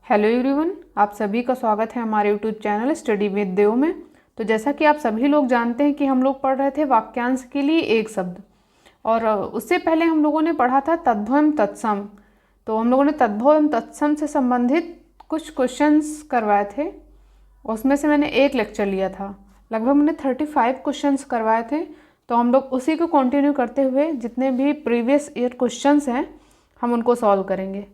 Hello everyone, आप सभी का स्वागत है हमारे यूट्यूब चैनल स्टडी विद देव में। तो जैसा कि आप सभी लोग जानते हैं कि हम लोग पढ़ रहे थे वाक्यांश के लिए एक शब्द, और उससे पहले हम लोगों ने पढ़ा था तद्भव एवं तत्सम। तो हम लोगों ने तद्भव एवं तत्सम से संबंधित कुछ क्वेश्चंस करवाए थे, उसमें से मैंने एक लेक्चर लिया था। लगभग मैंने 35 क्वेश्चंस करवाए थे। तो हम लोग उसी को कंटिन्यू करते हुए जितने भी प्रीवियस ईयर क्वेश्चंस हैं हम उनको सॉल्व करेंगे।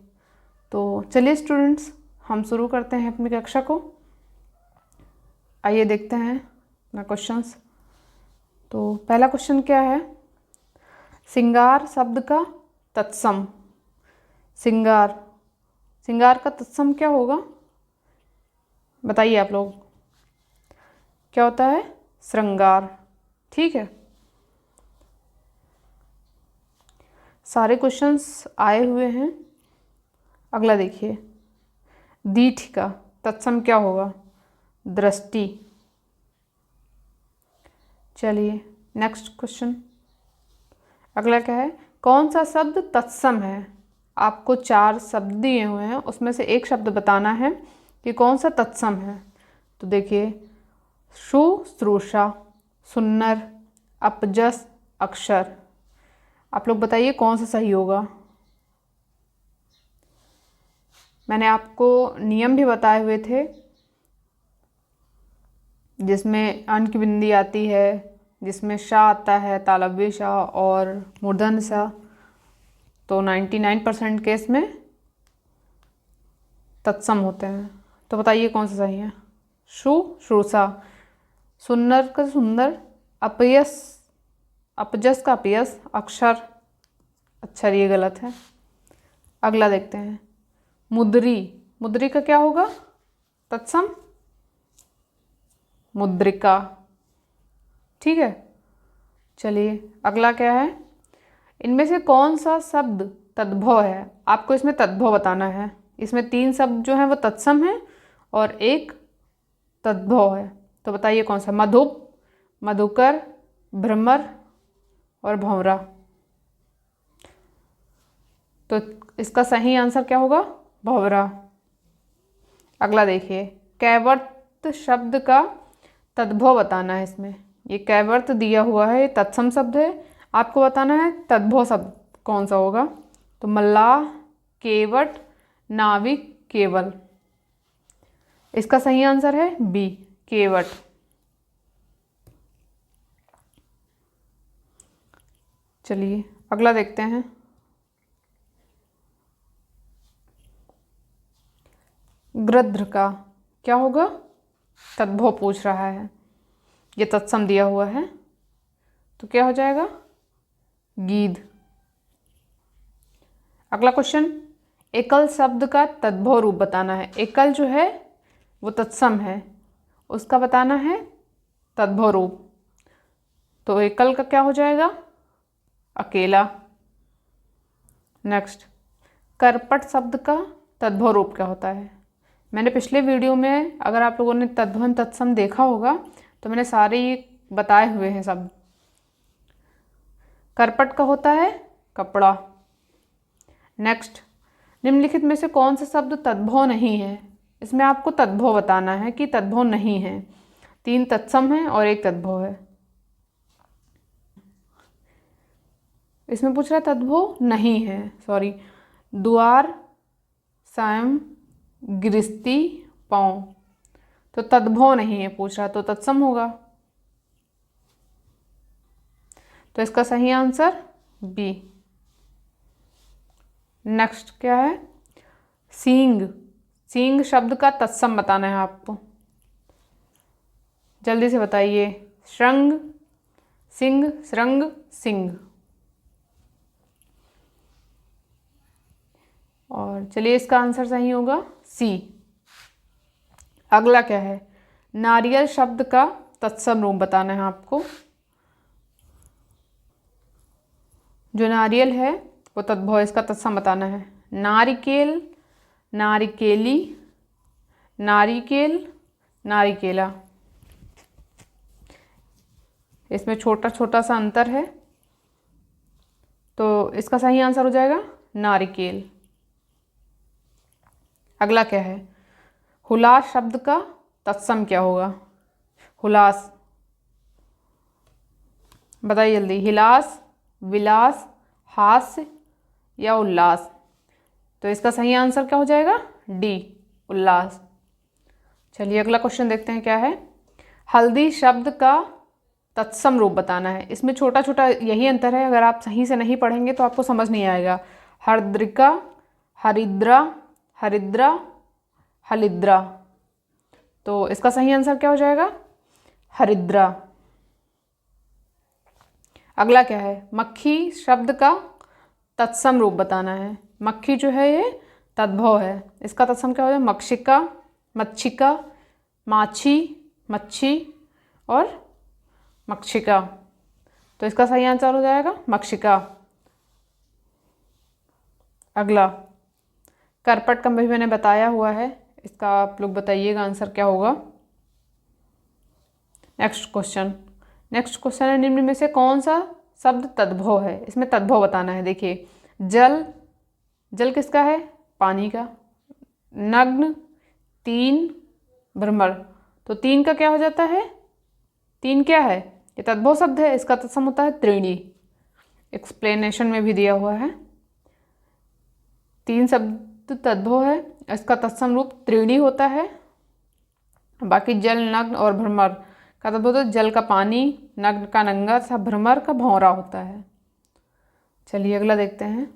तो चलिए स्टूडेंट्स, हम शुरू करते हैं अपनी कक्षा को। आइए देखते हैं अपना क्वेश्चंस। तो पहला क्वेश्चन क्या है? सिंगार शब्द का तत्सम। सिंगार का तत्सम क्या होगा? बताइए आप लोग। क्या होता है? श्रृंगार। ठीक है, सारे क्वेश्चंस आए हुए हैं। अगला देखिए, दीठ का तत्सम क्या होगा? दृष्टि। चलिए नेक्स्ट क्वेश्चन। अगला क्या है? कौन सा शब्द तत्सम है? आपको 4 शब्द दिए हुए हैं, उसमें से एक शब्द बताना है कि कौन सा तत्सम है। तो देखिए, शुश्रूषा, सुन्नर, अपजस, अक्षर। आप लोग बताइए कौन सा सही होगा। मैंने आपको नियम भी बताए हुए थे, जिसमें अन की बिंदी आती है, जिसमें शा आता है, तालव्य शा और मूर्धन्य शा। तो 99% केस में तत्सम होते हैं। तो बताइए कौन सा सही है। शुश्रूषा, सुन्नर का सुंदर, अपयस, अपजस का अपयस, अक्षर अक्षर ये गलत है। अगला देखते हैं, मुद्री का क्या होगा तत्सम? मुद्रिका। ठीक है, चलिए अगला क्या है? इनमें से कौन सा शब्द तद्भव है? आपको इसमें तद्भव बताना है। इसमें 3 शब्द जो हैं वो तत्सम है और एक तद्भव है। तो बताइए कौन सा? मधुप, मधुकर, भ्रमर और भंवरा। तो इसका सही आंसर क्या होगा? भंवरा। अगला देखिए, कैवर्त शब्द का तद्भव बताना है। इसमें ये कैवर्त दिया हुआ है, ये तत्सम शब्द है। आपको बताना है तद्भव शब्द कौन सा होगा। तो मल्लाह, केवट, नाविक, केवल। इसका सही आंसर है बी, केवट। चलिए अगला देखते हैं। गृध्र का क्या होगा? तद्भव पूछ रहा है, ये तत्सम दिया हुआ है, तो क्या हो जाएगा? गीध। अगला क्वेश्चन, एकल शब्द का तद्भव रूप बताना है। एकल जो है वो तत्सम है, उसका बताना है तद्भव रूप। तो एकल का क्या हो जाएगा? अकेला। नेक्स्ट, करपट शब्द का तद्भव रूप क्या होता है? मैंने पिछले वीडियो में, अगर आप लोगों ने तद्भव तत्सम देखा होगा, तो मैंने सारे ये बताए हुए हैं सब। करपट का होता है कपड़ा। नेक्स्ट, निम्नलिखित में से कौन सा शब्द तद्भव नहीं है? इसमें आपको तद्भव बताना है कि तद्भव नहीं है। 3 तत्सम है और एक तद्भव है। इसमें पूछ रहा है तद्भव नहीं है, सॉरी। द्वार, सायं, गृहस्थी, पाँव। तो तद्भव नहीं है पूछ रहा, तो तत्सम होगा। तो इसका सही आंसर बी। नेक्स्ट क्या है? सींग शब्द का तत्सम बताना है आपको। जल्दी से बताइए। श्रृंग, सिंह, श्रृंग, सिंह। और चलिए इसका आंसर सही होगा सी। अगला क्या है? नारियल शब्द का तत्सम रूप बताना है आपको। जो नारियल है वो तद्भव, इसका तत्सम बताना है। नारिकेल, नारिकेली, नारिकेल, नारिकेला। इसमें छोटा छोटा सा अंतर है, तो इसका सही आंसर हो जाएगा नारिकेल। अगला क्या है, हुलास शब्द का तत्सम क्या होगा? हुलास, बताइए जल्दी। हिलास, विलास, हास्य या उल्लास? तो इसका सही आंसर क्या हो जाएगा? डी, उल्लास। चलिए अगला क्वेश्चन देखते हैं क्या है। हल्दी शब्द का तत्सम रूप बताना है। इसमें छोटा छोटा यही अंतर है, अगर आप सही से नहीं पढ़ेंगे तो आपको समझ नहीं आएगा। हरद्रिका, हरिद्रा, हरिद्रा, हलिद्रा। तो इसका सही आंसर क्या हो जाएगा? हरिद्रा। अगला क्या है, मक्खी शब्द का तत्सम रूप बताना है। मक्खी जो है ये तद्भव है, इसका तत्सम क्या हो जाएगा? मक्षिका, मच्छिका, माछी, मच्छी और मक्षिका। तो इसका सही आंसर हो जाएगा मक्षिका। अगला, करपट का भी मैंने बताया हुआ है, इसका आप लोग बताइएगा आंसर क्या होगा। नेक्स्ट क्वेश्चन है, निम्न में से कौन सा शब्द तद्भव है? इसमें तद्भव बताना है। देखिए, जल, जल किसका है? पानी का। नग्न, तीन, भ्रमर। तो तीन का क्या हो जाता है? तीन क्या है? ये तद्भव शब्द है, इसका तत्सम होता है त्रीणी। एक्सप्लेनेशन में भी दिया हुआ है। तीन शब्द तद्भव है, इसका तत्सम रूप त्रीणी होता है। बाकी जल, नग्न और भ्रमर का तद्भव होता है जल का पानी, नग्न का नंगा तथा भ्रमर का भौरा होता है। चलिए अगला देखते हैं,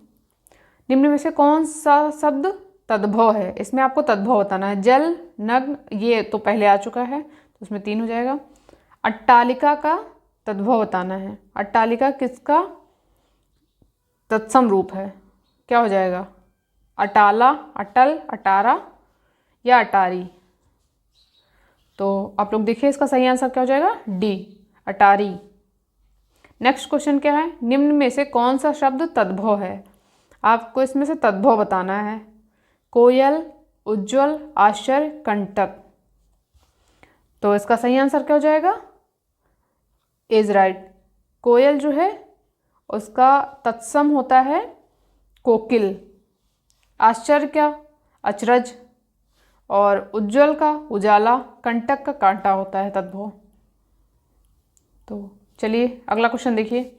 निम्न में से कौन सा शब्द तद्भव है? इसमें आपको तद्भव बताना है। जल, नग्न, ये तो पहले आ चुका है तो उसमें तीन हो जाएगा। अट्टालिका का तद्भव बताना है। अट्टालिका किसका तत्सम रूप है? क्या हो जाएगा? अटाला, अटल, अटारा या अटारी? तो आप लोग देखिए इसका सही आंसर क्या हो जाएगा? डी, अटारी। नेक्स्ट क्वेश्चन क्या है, निम्न में से कौन सा शब्द तद्भव है? आपको इसमें से तद्भव बताना है। कोयल, उज्ज्वल, आश्चर्य, कंटक। तो इसका सही आंसर क्या हो जाएगा? Is right. कोयल जो है उसका तत्सम होता है कोकिल। आश्चर्य क्या? अचरज। और उज्ज्वल का उजाला, कंटक का कांटा होता है तद्भव। तो चलिए अगला क्वेश्चन देखिए,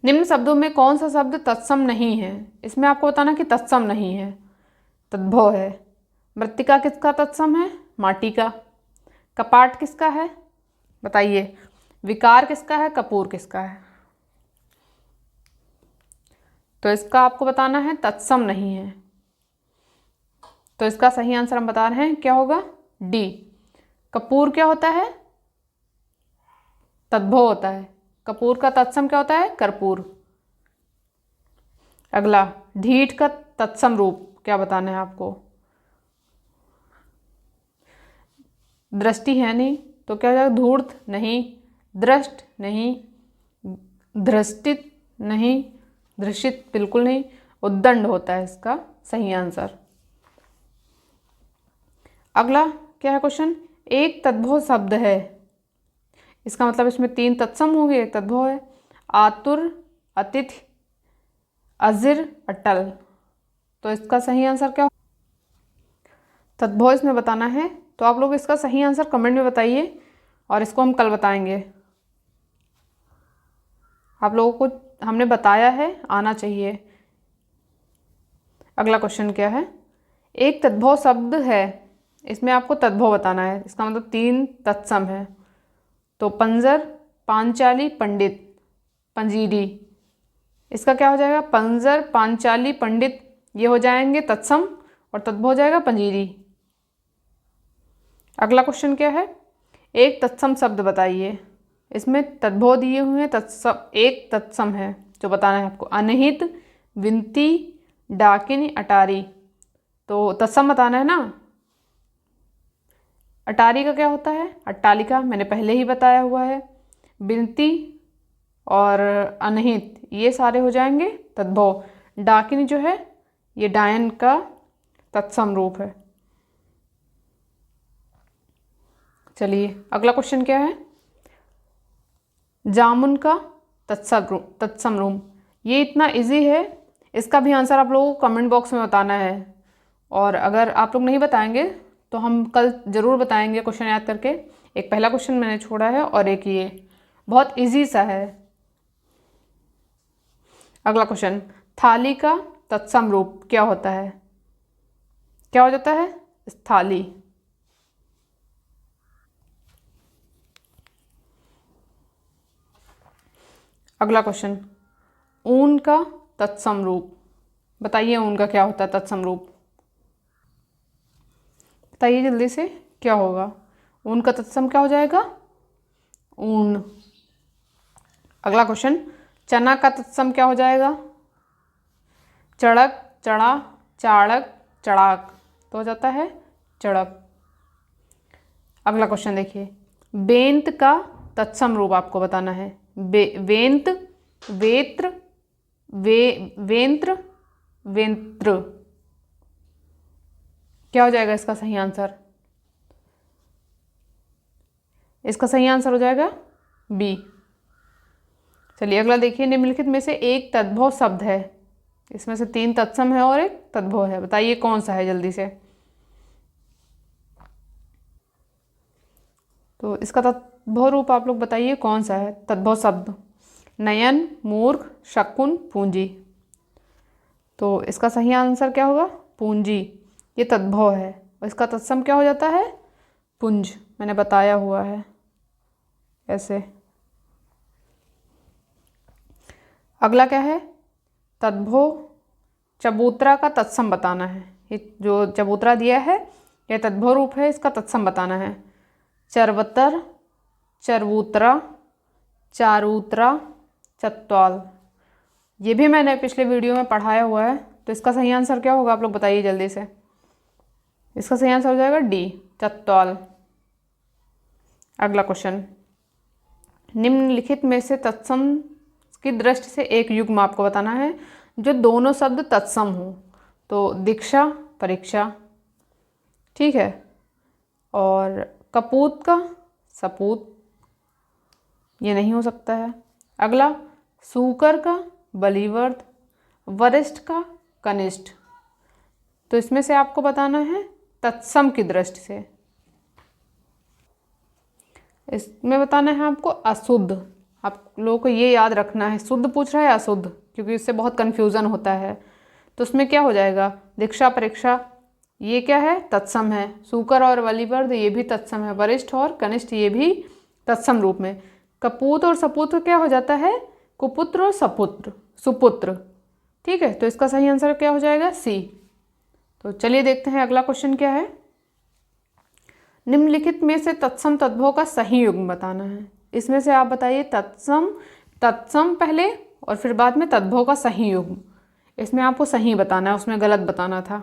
निम्न शब्दों में कौन सा शब्द तत्सम नहीं है? इसमें आपको बताना कि तत्सम नहीं है, तद्भव है। मृत्तिका किसका तत्सम है? माटी का। कपाट किसका है? बताइए। विकार किसका है? कपूर किसका है? तो इसका आपको बताना है तत्सम नहीं है। तो इसका सही आंसर हम बता रहे हैं, क्या होगा? डी, कपूर क्या होता है? तद्भव होता है। कपूर का तत्सम क्या होता है? कर्पूर। अगला, ढीठ का तत्सम रूप क्या बताना है आपको? दृष्टि है नहीं तो क्या हो जाएगा? धूर्त नहीं, दृष्ट नहीं, धृष्टित नहीं, धृषित बिल्कुल नहीं, उद्दंड होता है इसका सही आंसर। अगला क्या है क्वेश्चन, एक तद्भव शब्द है, इसका मतलब इसमें तीन तत्सम होंगे, एक तद्भव है। आतुर, अतिथि, अजिर, अटल। तो इसका सही आंसर क्या? तद्भव इसमें बताना है, तो आप लोग इसका सही आंसर कमेंट में बताइए और इसको हम कल बताएंगे। आप लोगों को हमने बताया है, आना चाहिए। अगला क्वेश्चन क्या है, एक तद्भव शब्द है, इसमें आपको तद्भव बताना है, इसका मतलब तीन तत्सम है। तो पंजर, पांचाली, पंडित, पंजीरी। इसका क्या हो जाएगा? पंजर, पांचाली, पंडित ये हो जाएंगे तत्सम और तद्भव हो जाएगा पंजीरी। अगला क्वेश्चन क्या है, एक तत्सम शब्द बताइए, इसमें तद्भव दिए हुए हैं, तत्सम एक तत्सम है जो बताना है आपको। अनहित, विनती, डाकिनी, अटारी। तो तत्सम बताना है ना। अटारी का क्या होता है? अट्टालिका, मैंने पहले ही बताया हुआ है। विनती और अनहित ये सारे हो जाएंगे तद्भव। डाकिनी जो है ये डायन का तत्सम रूप है। चलिए अगला क्वेश्चन क्या है, जामुन का तत्सम रूप। ये इतना इजी है, इसका भी आंसर आप लोगों को कमेंट बॉक्स में बताना है। और अगर आप लोग नहीं बताएंगे तो हम कल ज़रूर बताएंगे क्वेश्चन याद करके। एक पहला क्वेश्चन मैंने छोड़ा है और एक ये बहुत इजी सा है। अगला क्वेश्चन, थाली का तत्सम रूप क्या होता है? क्या हो जाता है? थाली। अगला क्वेश्चन, ऊन का तत्सम रूप बताइए। ऊन का क्या होता है तत्सम रूप? बताइए जल्दी से, क्या होगा? ऊन का तत्सम क्या हो जाएगा? ऊन। अगला क्वेश्चन, चना का तत्सम क्या हो जाएगा? चढ़क, चढ़ा, चाड़क, चढ़ाक, तो हो जाता है चढ़क। अगला क्वेश्चन देखिए, बेंत का तत्सम रूप आपको बताना है। वेंत, वेत्र, वेंत्र, वेंत्र, क्या हो जाएगा इसका सही आंसर? इसका सही आंसर हो जाएगा बी। चलिए अगला देखिए, निम्नलिखित में से एक तद्भव शब्द है। इसमें से 3 तत्सम है और एक तद्भव है, बताइए कौन सा है जल्दी से। तो इसका तद्भव रूप आप लोग बताइए कौन सा है तद्भव शब्द। नयन, मूर्ख, शकुन, पूंजी। तो इसका सही आंसर क्या होगा? पूंजी। ये तद्भव है और इसका तत्सम क्या हो जाता है? पुंज। मैंने बताया हुआ है ऐसे। अगला क्या है? तद्भव चबूतरा का तत्सम बताना है। ये जो चबूतरा दिया है यह तद्भव रूप है, इसका तत्सम बताना है। चरवतर, चरबूतरा, चारूतरा, चत्वाल। ये भी मैंने पिछले वीडियो में पढ़ाया हुआ है। तो इसका सही आंसर क्या होगा आप लोग बताइए जल्दी से। इसका सही आंसर हो जाएगा डी, चत्वाल। अगला क्वेश्चन, निम्नलिखित में से तत्सम की दृष्टि से एक युग्म आपको बताना है जो दोनों शब्द तत्सम हो। तो दीक्षा, परीक्षा, ठीक है। और कपूत का सपूत, ये नहीं हो सकता है। अगला, सूकर का बलिवर्द, वरिष्ठ का कनिष्ठ। तो इसमें से आपको बताना है तत्सम की दृष्टि से। इसमें बताना है आपको अशुद्ध। आप लोगों को ये याद रखना है, शुद्ध पूछ रहा है अशुद्ध, क्योंकि इससे बहुत कन्फ्यूज़न होता है। तो उसमें क्या हो जाएगा? दीक्षा, परीक्षा, ये क्या है? तत्सम है। सूकर और बलिवर्द ये भी तत्सम है। वरिष्ठ और कनिष्ठ ये भी तत्सम रूप में। कपूत और सपुत्र क्या हो जाता है? कुपुत्र और सपुत्र, सुपुत्र, ठीक है। तो इसका सही आंसर क्या हो जाएगा? सी। तो चलिए देखते हैं अगला क्वेश्चन क्या है। निम्नलिखित में से तत्सम तद्भव का सही युग्म बताना है। इसमें से आप बताइए तत्सम, तत्सम पहले और फिर बाद में तद्भव का सही युग्म। इसमें आपको सही बताना है, उसमें गलत बताना था।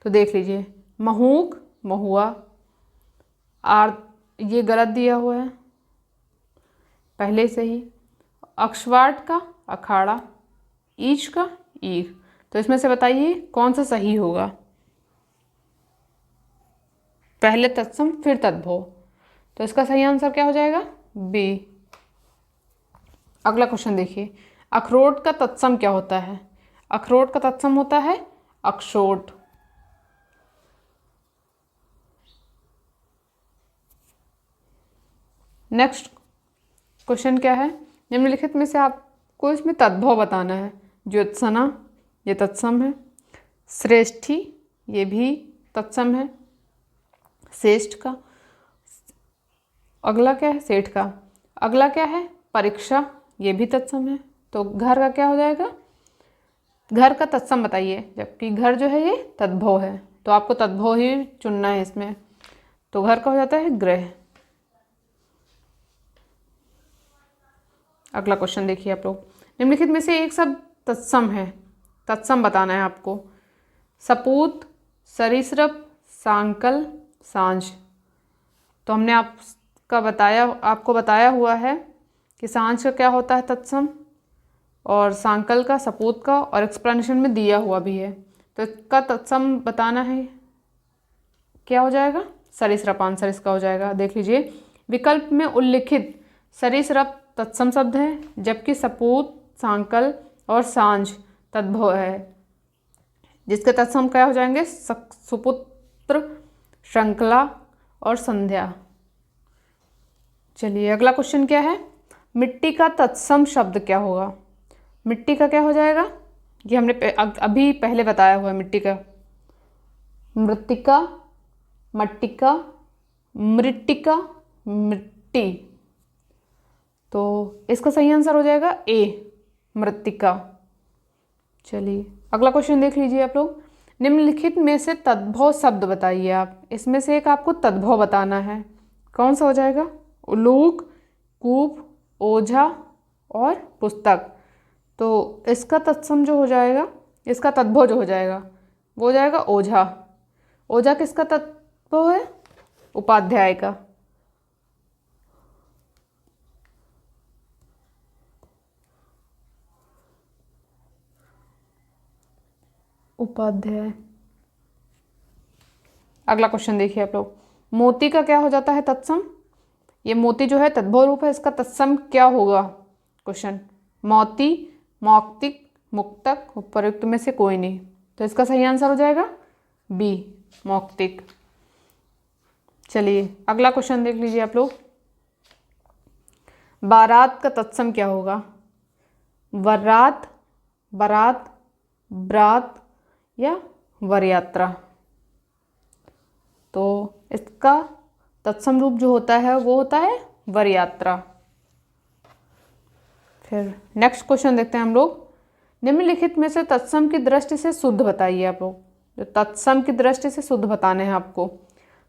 तो देख लीजिए, महूक, महुआ, ये गलत दिया हुआ है पहले से ही। अक्षवाट का अखाड़ा, ईच का ईख। तो इसमें से बताइए कौन सा सही होगा? पहले तत्सम फिर तद्भव। तो इसका सही आंसर क्या हो जाएगा? बी। अगला क्वेश्चन देखिए, अखरोट का तत्सम क्या होता है? अखरोट का तत्सम होता है अक्षोट। नेक्स्ट क्वेश्चन क्या है? निम्नलिखित में से आपको इसमें तद्भव बताना है। ज्योत्सना, ये तत्सम है। श्रेष्ठी, ये भी तत्सम है। श्रेष्ठ का अगला क्या है? सेठ का। अगला क्या है? परीक्षा, ये भी तत्सम है। तो घर का क्या हो जाएगा? घर का तत्सम बताइए, जबकि घर जो है ये तद्भव है, तो आपको तद्भव ही चुनना है इसमें। तो घर का हो जाता है गृह। अगला क्वेश्चन देखिए आप लोग, निम्नलिखित में से एक शब्द तत्सम है, तत्सम बताना है आपको। सपूत, सरीसृप, सांकल, सांझ। तो हमने आपको बताया हुआ है कि सांझ का क्या होता है तत्सम, और सांकल का, सपूत का, और एक्सप्लेनेशन में दिया हुआ भी है। तो इसका तत्सम बताना है, क्या हो जाएगा? सरीसृप आंसर इसका हो जाएगा। देख लीजिए, विकल्प में उल्लिखित सरीसृप तत्सम शब्द है, जबकि सपूत, सांकल और सांझ तद्भव है। जिसके तत्सम क्या हो जाएंगे? सुपुत्र, श्रृंखला और संध्या। चलिए अगला क्वेश्चन क्या है? मिट्टी का तत्सम शब्द क्या होगा? मिट्टी का क्या हो जाएगा? ये हमने अभी पहले बताया हुआ है मिट्टी का। मृत्तिका, मट्टिका, मृट्टिका, मिट्टी। तो इसका सही आंसर हो जाएगा ए, मृत्तिका। चलिए अगला क्वेश्चन देख लीजिए आप लोग। निम्नलिखित में से तद्भव शब्द बताइए आप। इसमें से एक आपको तद्भव बताना है। कौन सा हो जाएगा? उलूक, कूप, ओझा और पुस्तक। तो इसका तत्सम जो हो जाएगा, इसका तद्भव जो हो जाएगा वो हो जाएगा ओझा। ओझा किसका तद्भव है? उपाध्याय का। उपाध्याय। अगला क्वेश्चन देखिए आप लोग। मोती का क्या हो जाता है तत्सम? ये मोती जो है तद्भव रूप है, इसका तत्सम क्या होगा? क्वेश्चन। मोती, मौक्तिक, मुक्तक, उपरोक्त में से कोई नहीं। तो इसका सही आंसर हो जाएगा बी, मौक्तिक। चलिए अगला क्वेश्चन देख लीजिए आप लोग। बारात का तत्सम क्या होगा? वरात, बारात, ब्रात या वरयात्रा। तो इसका तत्सम रूप जो होता है वो होता है वरयात्रा। फिर नेक्स्ट क्वेश्चन देखते हैं हम लोग। निम्नलिखित में से तत्सम की दृष्टि से शुद्ध बताइए आप लोग। जो तत्सम की दृष्टि से शुद्ध बताने हैं आपको।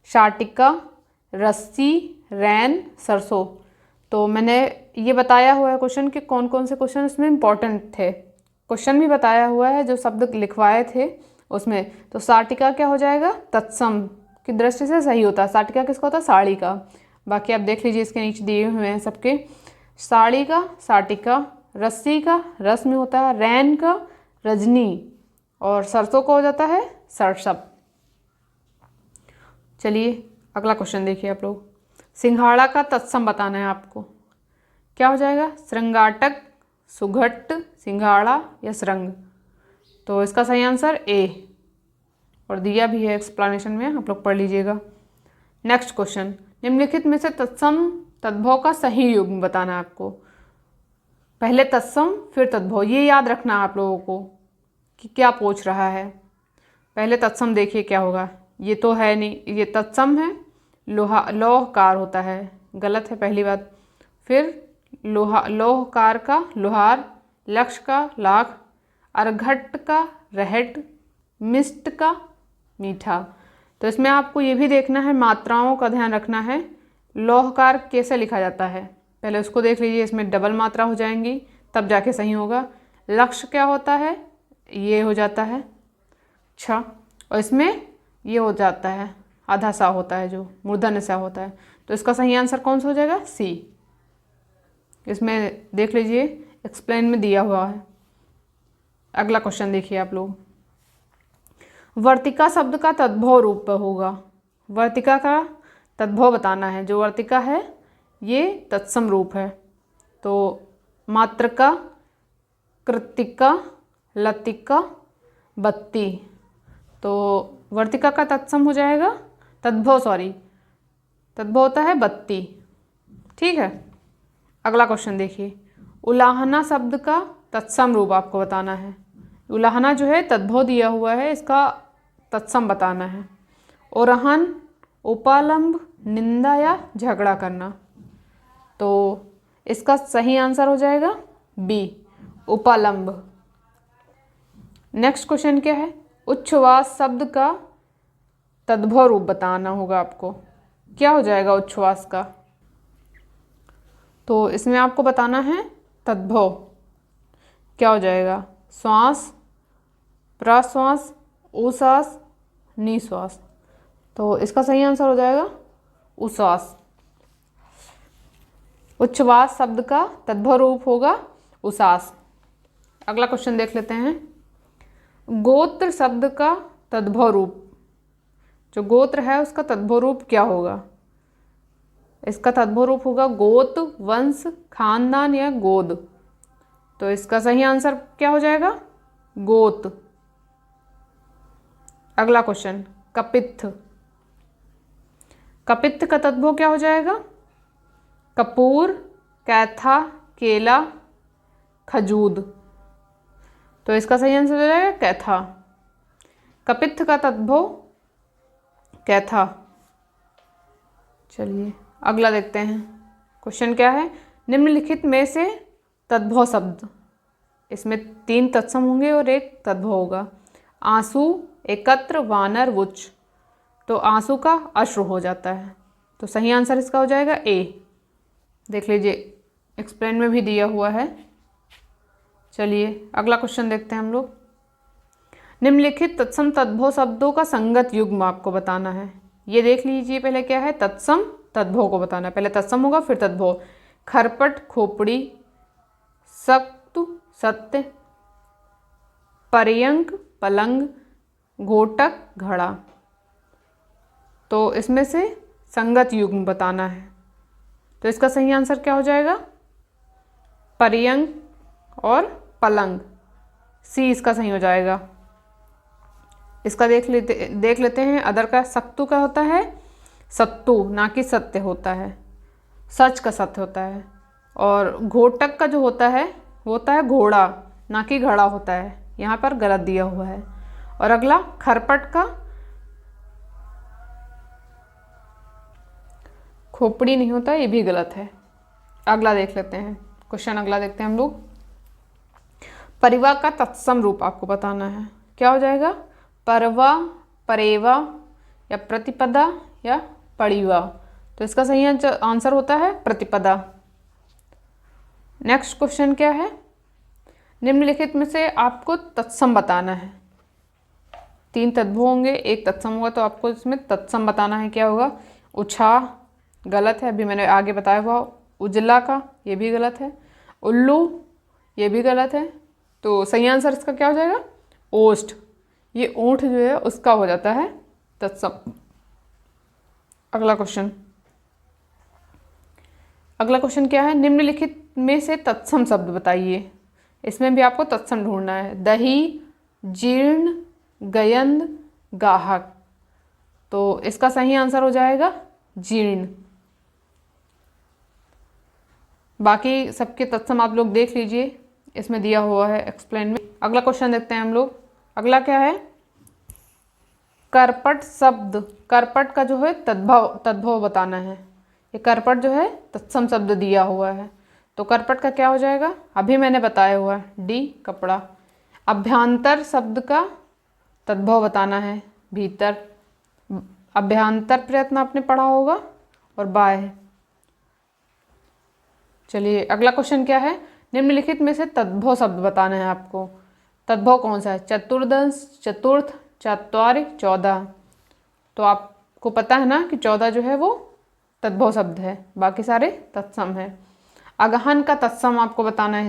शाटिका, रस्सी, रैन, सरसों। तो मैंने ये बताया हुआ है क्वेश्चन कि कौन कौन से क्वेश्चन इसमें इंपॉर्टेंट थे। क्वेश्चन भी बताया हुआ है जो शब्द लिखवाए थे उसमें। तो शाटिका क्या हो जाएगा? तत्सम की दृष्टि से सही होता है। शाटिका किसका होता है? साड़ी का। बाकी आप देख लीजिए इसके नीचे दिए हुए हैं सबके। साड़ी का शाटिका, रस्सी का रस में होता है, रैन का रजनी और सरसों का हो जाता है सरसब। चलिए अगला क्वेश्चन देखिए आप लोग। सिंघाड़ा का तत्सम बताना है आपको। क्या हो जाएगा? श्रृंगाटक, सुघट्ट, सिंघाड़ा या श्रृंग। तो इसका सही आंसर ए, और दिया भी है एक्सप्लेनेशन में, आप लोग पढ़ लीजिएगा। Next question. निम्नलिखित में से तत्सम तद्भव का सही युग्म बताना है आपको। पहले तत्सम फिर तद्भव, ये याद रखना आप लोगों को कि क्या पूछ रहा है। पहले तत्सम देखिए क्या होगा। ये तो है नहीं, ये तत्सम है, लौहकार होता है, गलत है पहली बात। फिर लौहकार का लोहार, लक्ष्य का लाख, अर्घट का रहट, मिष्ट का मीठा। तो इसमें आपको ये भी देखना है, मात्राओं का ध्यान रखना है। लौहकार कैसे लिखा जाता है पहले उसको देख लीजिए। इसमें डबल मात्रा हो जाएंगी तब जाके सही होगा। लक्ष्य क्या होता है? ये हो जाता है अच्छा, और इसमें ये हो जाता है आधा सा होता है, जो मूर्धन्य सा होता है। तो इसका सही आंसर कौन सा हो जाएगा? सी। इसमें देख लीजिए एक्सप्लेन में दिया हुआ है। अगला क्वेश्चन देखिए आप लोग। वर्तिका शब्द का तद्भव रूप होगा। वर्तिका का तद्भव बताना है। जो वर्तिका है ये तत्सम रूप है। तो मात्रका, कृतिका, लतिका, बत्ती। तो वर्तिका का तत्सम हो जाएगा तद्भव होता है बत्ती। ठीक है। अगला क्वेश्चन देखिए। उलाहना शब्द का तत्सम रूप आपको बताना है। उलाहना जो है तद्भव दिया हुआ है, इसका तत्सम बताना है। ओरहन, उपालंब, निंदा या झगड़ा करना। तो इसका सही आंसर हो जाएगा बी, उपालंब। नेक्स्ट क्वेश्चन क्या है? उच्छ्वास शब्द का तद्भव रूप बताना होगा आपको। क्या हो जाएगा उच्छ्वास का? तो इसमें आपको बताना है तद्भव क्या हो जाएगा। श्वास, प्रश्वास, उश्वास, निश्वास। तो इसका सही आंसर हो जाएगा उश्वास। उच्छ्वास शब्द का तद्भव रूप होगा उश्वास। अगला क्वेश्चन देख लेते हैं। गोत्र शब्द का तद्भव रूप, जो गोत्र है उसका तद्भव रूप क्या होगा? इसका तद्भव रूप होगा गोत, वंश, खानदान या गोद। तो इसका सही आंसर क्या हो जाएगा? गोत। अगला क्वेश्चन, कपित्थ। कपित्थ का तद्भव क्या हो जाएगा? कपूर, कैथा, केला, खजूद। तो इसका सही आंसर हो जाएगा कैथा। कपित्थ का तद्भव कैथा। चलिए अगला देखते हैं। क्वेश्चन क्या है? निम्नलिखित में से तद्भव शब्द, इसमें 3 तत्सम होंगे और 1 तद्भव होगा। आंसू, एकत्र, वानर, वुच। तो आंसू का अश्रु हो जाता है, तो सही आंसर इसका हो जाएगा ए। देख लीजिए एक्सप्लेन में भी दिया हुआ है। चलिए अगला क्वेश्चन देखते हैं हम लोग। निम्नलिखित तत्सम तद्भव शब्दों का संगत युग्म आपको बताना है। ये देख लीजिए पहले क्या है, तत्सम तद्भव को बताना है। पहले तत्सम होगा फिर तद्भव। खरपट, खोपड़ी, सत्तु, सत्य, पर्यंक, पलंग, घोटक, घड़ा। तो इसमें से संगत युग्म बताना है। तो इसका सही आंसर क्या हो जाएगा? पर्यंक और पलंग। सी इसका सही हो जाएगा। इसका देख लेते हैं। अदर का सत्तु का होता है सत्तु, ना कि सत्य होता है। सच का सत्य होता है। और घोटक का जो होता है वो होता है घोड़ा, ना कि घड़ा होता है। यहाँ पर गलत दिया हुआ है। और अगला खरपट का खोपड़ी नहीं होता, ये भी गलत है। अगला देख लेते हैं। क्वेश्चन अगला देखते हैं हम लोग। परिवा का तत्सम रूप आपको बताना है। क्या हो जाएगा? परवा, परेवा, या प्रतिपदा, या पड़ीवा। तो इसका सही आंसर होता है प्रतिपदा। नेक्स्ट क्वेश्चन क्या है? निम्नलिखित में से आपको तत्सम बताना है। 3 तद्भव होंगे, 1 तत्सम होगा, तो आपको इसमें तत्सम बताना है। क्या होगा? उछा गलत है, अभी मैंने आगे बताया हुआ। उजला का, ये भी गलत है। उल्लू, ये भी गलत है। तो सही आंसर इसका क्या हो जाएगा? ओष्ठ। ये ऊँट जो है उसका हो जाता है तत्सम। अगला क्वेश्चन क्या है? निम्नलिखित में से तत्सम शब्द बताइए। इसमें भी आपको तत्सम ढूंढना है। दही, जीर्ण, गयंद, गाहक। तो इसका सही आंसर हो जाएगा जीर्ण। बाकी सबके तत्सम आप लोग देख लीजिए, इसमें दिया हुआ है एक्सप्लेन में। अगला क्वेश्चन देखते हैं हम लोग। अगला क्या है? करपट शब्द। करपट का जो है तद्भव बताना है। ये करपट जो है तत्सम शब्द दिया हुआ है। तो करपट का क्या हो जाएगा? अभी मैंने बताया हुआ है, डी, कपड़ा। अभ्यांतर शब्द का तद्भव बताना है। भीतर, अभ्यांतर प्रयत्न आपने पढ़ा होगा, और बाह्य। चलिए अगला क्वेश्चन क्या है? निम्नलिखित में से तद्भव शब्द बताना है आपको। तद्भव कौन सा है? चतुर्दश, चतुर्थ, चत्वारि, 14। तो आपको पता है ना कि 14 जो है वो तद्भव शब्द है, बाकी सारे तत्सम है। अगहन का तत्सम आपको बताना है।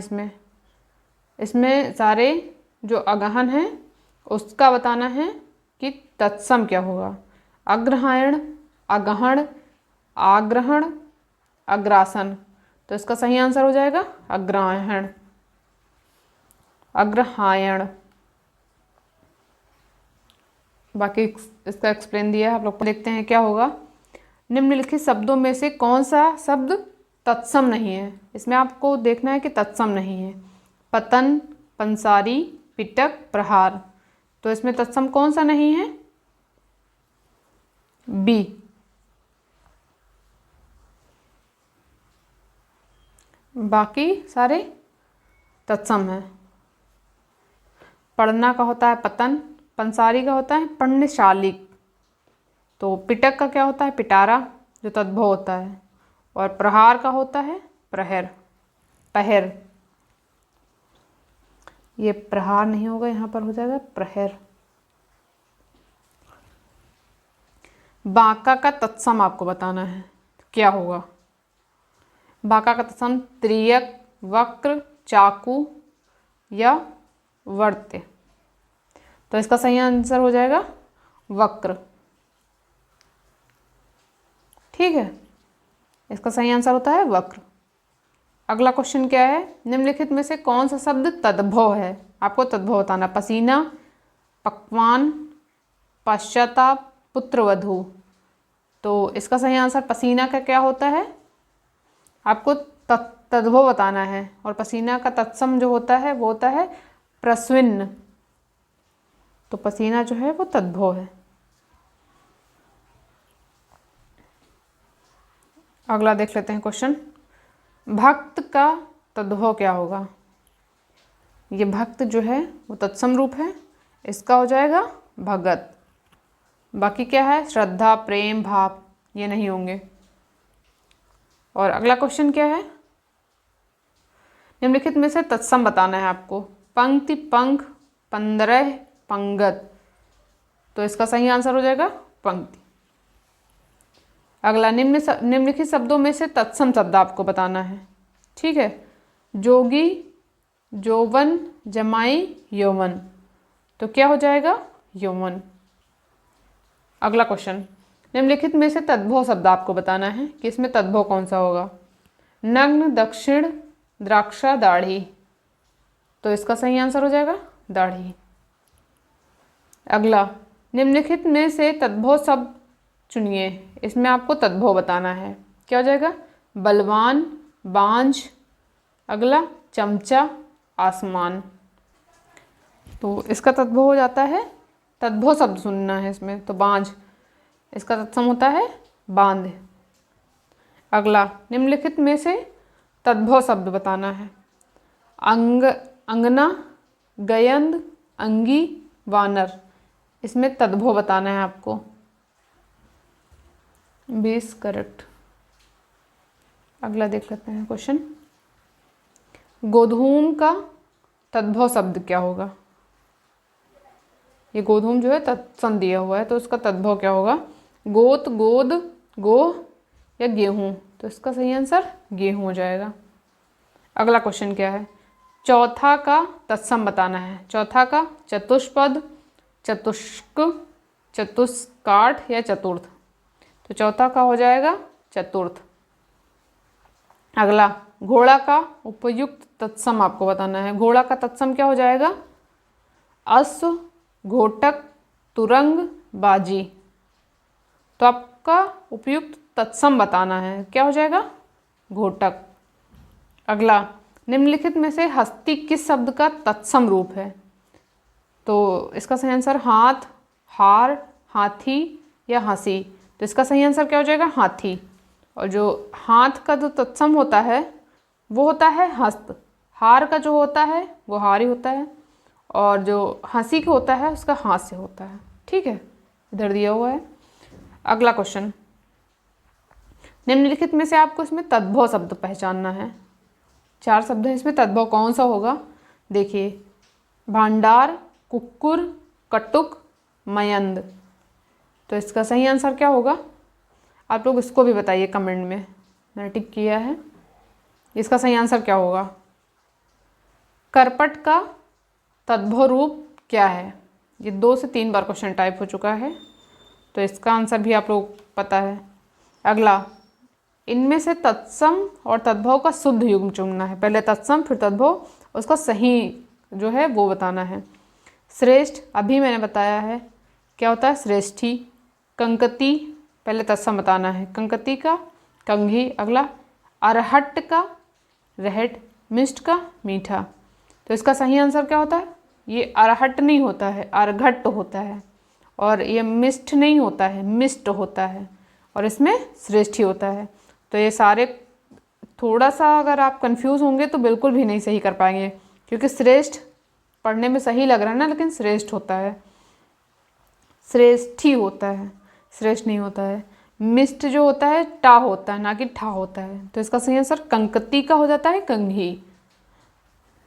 इसमें सारे जो अगहन है उसका बताना है कि तत्सम क्या होगा। अग्रहायण, अगहन, आग्रहण, अग्रासन। तो इसका सही आंसर हो जाएगा अग्रहायण। अग्रहायण। बाकी इसका एक्सप्लेन दिया है, आप लोग देखते हैं क्या होगा। निम्नलिखित शब्दों में से कौन सा शब्द तत्सम नहीं है? इसमें आपको देखना है कि तत्सम नहीं है। पतन, पंसारी, पिटक, प्रहार। तो इसमें तत्सम कौन सा नहीं है? बी। बाकी सारे तत्सम है। पढ़ना का होता है पतन, पंसारी का होता है पर्णशालिक। तो पिटक का क्या होता है? पिटारा, जो तद्भव होता है। और प्रहार का होता है प्रहर, पहर। ये प्रहार नहीं होगा, यहाँ पर हो जाएगा प्रहर। बांका का तत्सम आपको बताना है, क्या होगा? बांका का तत्सम त्रियक, वक्र, चाकू, या वर्त्य। तो इसका सही आंसर हो जाएगा वक्र। ठीक है, इसका सही आंसर होता है वक्र। अगला क्वेश्चन क्या है? निम्नलिखित में से कौन सा शब्द तद्भव है? आपको तद्भव बताना। पसीना, पकवान, पश्चाताप, पुत्रवधू। तो इसका सही आंसर पसीना का क्या होता है, आपको तद्भव बताना है। और पसीना का तत्सम जो होता है वो होता है प्रस्विन्न। तो पसीना जो है वो तद्भव है। अगला देख लेते हैं क्वेश्चन। भक्त का तद्भव क्या होगा। ये भक्त जो है वो तत्सम रूप है, इसका हो जाएगा भगत। बाकी क्या है, श्रद्धा, प्रेम, भाव, ये नहीं होंगे। और अगला क्वेश्चन क्या है, निम्नलिखित में से तत्सम बताना है आपको। पंक्ति, पंख, पंद्रह, पंगत। तो इसका सही आंसर हो जाएगा पंक्ति। अगला, निम्नलिखित शब्दों में से तत्सम शब्द आपको बताना है। ठीक है, जोगी, जोवन, जमाई, यौवन। तो क्या हो जाएगा, यौवन। अगला क्वेश्चन, निम्नलिखित में से तद्भव शब्द आपको बताना है कि इसमें तद्भव कौन सा होगा। नग्न, दक्षिण, द्राक्षा, दाढ़ी। तो इसका सही आंसर हो जाएगा दाढ़ी। अगला, निम्नलिखित में से तद्भव शब्द चुनिए, इसमें आपको तद्भव बताना है। क्या हो जाएगा, बलवान, बांझ। अगला, चमचा, आसमान। तो इसका तद्भव हो जाता है, तद्भव शब्द सुनना है इसमें। तो बांझ, इसका तत्सम होता है बांध। अगला, निम्नलिखित में से तद्भव शब्द बताना है। अंगना, गयंद, अंगी, वानर। इसमें तद्भव बताना है आपको। 20 करेक्ट। अगला देख लेते हैं क्वेश्चन। गोधूम का तद्भव शब्द क्या होगा। ये गोधूम जो है तत्सम दिया हुआ है, तो उसका तद्भव क्या होगा। गोत, गोद, गोह या गेहूं। तो इसका सही आंसर गेहूं हो जाएगा। अगला क्वेश्चन क्या है, चौथा का तत्सम बताना है। चौथा का चतुष्पद, चतुष्क, चतुष्काठ या चतुर्थ। तो चौथा का हो जाएगा चतुर्थ। अगला, घोड़ा का उपयुक्त तत्सम आपको बताना है। घोड़ा का तत्सम क्या हो जाएगा, अश्व, घोटक, तुरंग, बाजी। तो आपका उपयुक्त तत्सम बताना है, क्या हो जाएगा, घोटक। अगला, निम्नलिखित में से हस्ती किस शब्द का तत्सम रूप है। तो इसका सही आंसर हाथ, हार, हाथी या हंसी। तो इसका सही आंसर क्या हो जाएगा, हाथी। और जो हाथ का जो तत्सम होता है वो होता है हस्त। हार का जो होता है वो हारी होता है, और जो हंसी का होता है उसका हास्य होता है। ठीक है, इधर दिया हुआ है। अगला क्वेश्चन, निम्नलिखित में से आपको इसमें तद्भव शब्द पहचानना है। 4 शब्द है इसमें, तद्भव कौन सा होगा। देखिए, भांडार, कुक्कुर, कटुक, मयंद। तो इसका सही आंसर क्या होगा, आप लोग इसको भी बताइए कमेंट में, मैंने टिक किया है। इसका सही आंसर क्या होगा। करपट का तद्भव रूप क्या है। ये 2 से 3 बार क्वेश्चन टाइप हो चुका है, तो इसका आंसर भी आप लोग पता है। अगला, इनमें से तत्सम और तद्भव का शुद्ध युग्म चुनना है। पहले तत्सम फिर तद्भव, उसका सही जो है वो बताना है। श्रेष्ठ, अभी मैंने बताया है क्या होता है, श्रेष्ठी। कंकती, पहले तत्सम बताना है। कंकती का कंघी। अगला, अरहट का रहट, मिष्ट का मीठा। तो इसका सही आंसर क्या होता है, ये अरहट नहीं होता है, अरघट होता है। और ये मिष्ट नहीं होता है, मिष्ट होता है। और इसमें श्रेष्ठी होता है। तो ये सारे थोड़ा सा अगर आप कंफ्यूज होंगे तो बिल्कुल भी नहीं सही कर पाएंगे, क्योंकि श्रेष्ठ पढ़ने में सही लग रहा है ना, लेकिन श्रेष्ठ होता है, श्रेष्ठी होता है, श्रेष्ठ नहीं होता है। मिष्ट जो होता है टा होता है, ना कि ठा होता है। तो इसका सही आंसर कंकती का हो जाता है कंघी।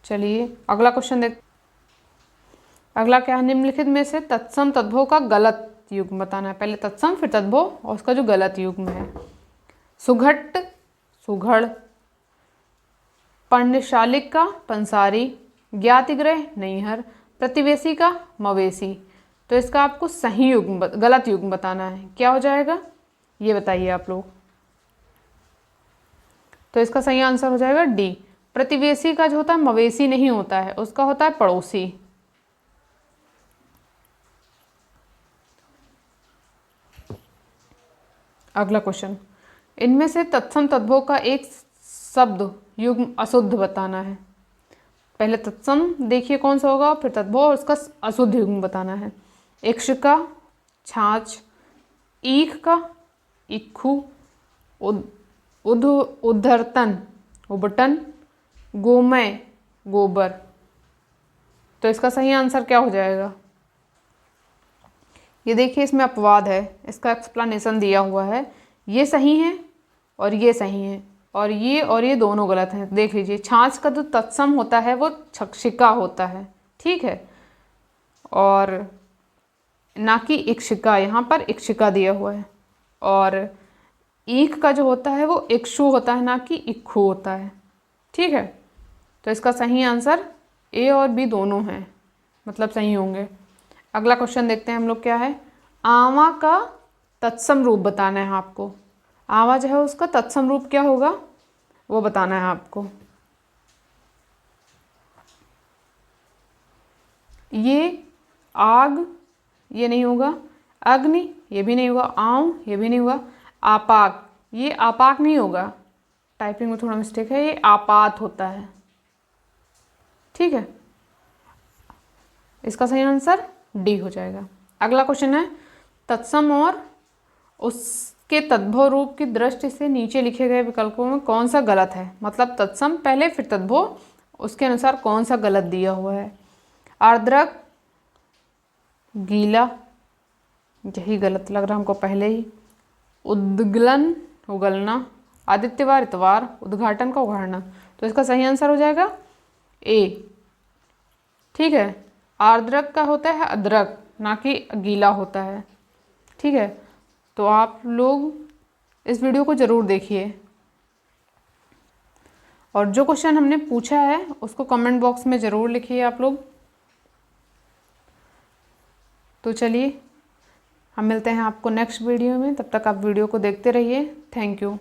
चलिए अगला क्वेश्चन देख। अगला क्या है, निम्नलिखित में से तत्सम तद्भव का गलत युग्म बताना है। पहले तत्सम फिर तद्भव और उसका जो गलत युग्म है। सुघट, सुघड़। पर्णशालिक का पंसारी। ज्ञातिग्रह, नैहर। प्रतिवेशी का मवेशी। तो इसका आपको सही युग्म, गलत युग्म बताना है। क्या हो जाएगा ये बताइए आप लोग। तो इसका सही आंसर हो जाएगा डी। प्रतिवेशी का जो होता है मवेशी नहीं होता है, उसका होता है पड़ोसी। अगला क्वेश्चन, इनमें से तत्सम तद्भव का एक शब्द युग्म अशुद्ध बताना है। पहले तत्सम देखिए कौन सा होगा, फिर तद्भव और उसका अशुद्ध युग्म बताना है। इक्षिका छाछ, ईख का इक्खू, उद्धर्तन उबटन, गोमय गोबर। तो इसका सही आंसर क्या हो जाएगा? ये देखिए इसमें अपवाद है, इसका एक्सप्लेनेशन दिया हुआ है। ये सही है और ये सही है और ये दोनों गलत हैं। देख लीजिए, छाछ का जो तत्सम होता है वो छक्षिका होता है, ठीक है, और ना कि इक्षिका। यहाँ पर इक्षिका दिया हुआ है। और ईख का जो होता है वो इक्षु होता है, ना कि इक्खू होता है, ठीक है। तो इसका सही आंसर ए और बी दोनों हैं, मतलब सही होंगे। अगला क्वेश्चन देखते हैं हम लोग क्या है। आंवा का तत्सम रूप बताना है आपको। आंवा जो है उसका तत्सम रूप क्या होगा वो बताना है आपको। ये आग, ये नहीं होगा। अग्नि, ये भी नहीं होगा। आंव, ये भी नहीं होगा। आपाक, ये आपाक नहीं होगा, टाइपिंग में थोड़ा मिस्टेक है, ये आपात होता है, ठीक है। इसका सही आंसर डी हो जाएगा। अगला क्वेश्चन है, तत्सम और उसके तद्भव रूप की दृष्टि से नीचे लिखे गए विकल्पों में कौन सा गलत है। मतलब तत्सम पहले फिर तद्भव, उसके अनुसार कौन सा गलत दिया हुआ है। आर्द्रक, गीला, यही गलत लग रहा हमको पहले ही। उद्गलन, उगलना। आदित्यवार, इतवार। उद्घाटन का उघाड़ना। तो इसका सही आंसर हो जाएगा ए, ठीक है। आर्द्रक का होता है अदरक, ना कि गीला होता है, ठीक है। तो आप लोग इस वीडियो को ज़रूर देखिए और जो क्वेश्चन हमने पूछा है उसको कमेंट बॉक्स में ज़रूर लिखिए आप लोग। तो चलिए हम मिलते हैं आपको नेक्स्ट वीडियो में, तब तक आप वीडियो को देखते रहिए। Thank you.